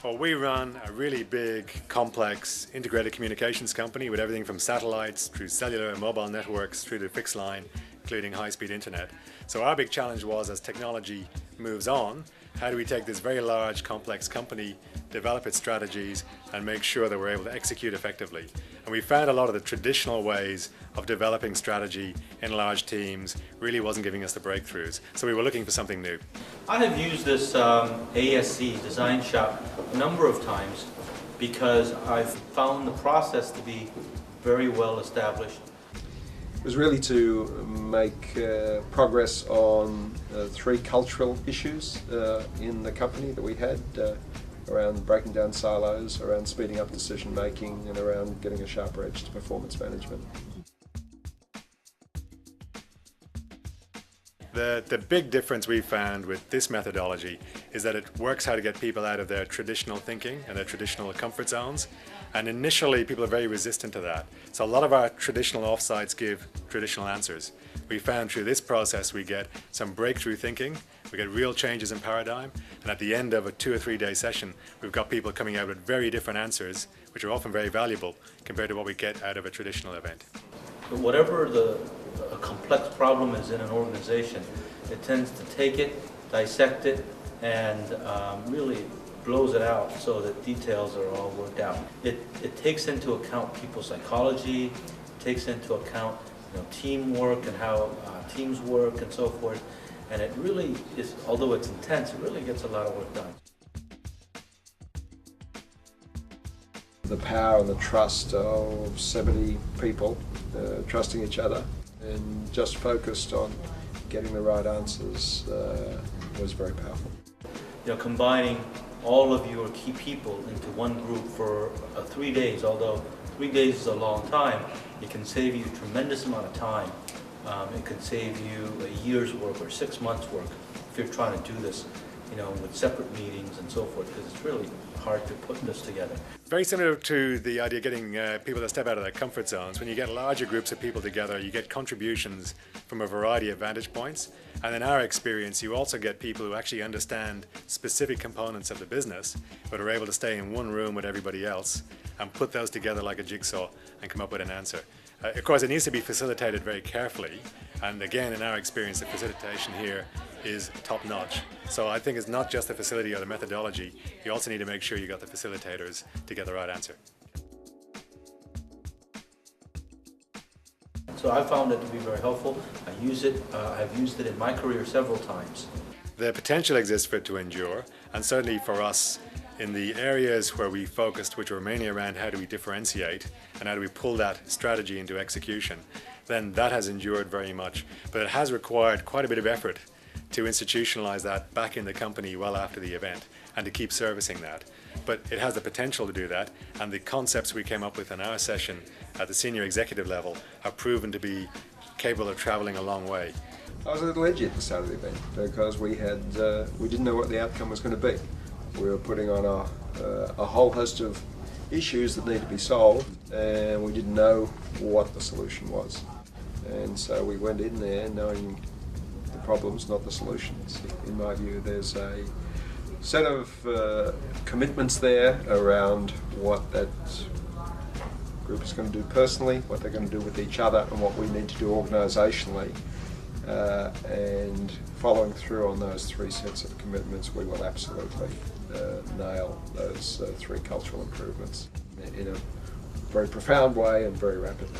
Well, we run a really big, complex, integrated communications company with everything from satellites through cellular and mobile networks through to fixed line, including high-speed internet. So our big challenge was, as technology moves on, how do we take this very large, complex company, develop its strategies, and make sure that we're able to execute effectively? And we found a lot of the traditional ways of developing strategy in large teams really wasn't giving us the breakthroughs. So we were looking for something new. I have used this ASE design shop a number of times because I've found the process to be very well established. It was really to make progress on three cultural issues in the company that we had around breaking down silos, around speeding up decision making, and around getting a sharper edge to performance management. The big difference we found with this methodology is that it works how to get people out of their traditional thinking and their traditional comfort zones. And initially people are very resistant to that. So a lot of our traditional offsites give traditional answers. We found through this process we get some breakthrough thinking, we get real changes in paradigm, and at the end of a 2 or 3 day session we've got people coming out with very different answers, which are often very valuable compared to what we get out of a traditional event. But whatever a complex problem is in an organization, it tends to take it, dissect it, and really blows it out so that details are all worked out. It takes into account people's psychology, it takes into account teamwork and how teams work and so forth, and it really is, although it's intense, it really gets a lot of work done. The power and the trust of 70 people trusting each other and just focused on getting the right answers was very powerful. Combining all of your key people into one group for 3 days, although 3 days is a long time, it can save you a tremendous amount of time. It could save you a year's work or 6 months' work if you're trying to do this, with separate meetings and so forth, because it's really hard to put this together. Very similar to the idea of getting people to step out of their comfort zones. When you get larger groups of people together, you get contributions from a variety of vantage points. And in our experience, you also get people who actually understand specific components of the business, but are able to stay in one room with everybody else and put those together like a jigsaw and come up with an answer. Of course, it needs to be facilitated very carefully. And again, in our experience, the facilitation here is top-notch. So I think it's not just the facility or the methodology, you also need to make sure you got the facilitators to get the right answer. So I found it to be very helpful. I've used it in my career several times. The potential exists for it to endure, and certainly for us in the areas where we focused, which were mainly around how do we differentiate and how do we pull that strategy into execution, then that has endured very much. But it has required quite a bit of effort to institutionalize that back in the company well after the event and to keep servicing that. But it has the potential to do that, and the concepts we came up with in our session at the senior executive level have proven to be capable of traveling a long way. I was a little edgy at the start of the event because we didn't know what the outcome was going to be. We were putting on a whole host of issues that needed to be solved, and we didn't know what the solution was. And so we went in there knowing the problems, not the solutions. In my view, there's a set of commitments there around what that group is going to do personally, what they're going to do with each other, and what we need to do organisationally. And following through on those three sets of commitments, we will absolutely nail those three cultural improvements in a very profound way and very rapidly.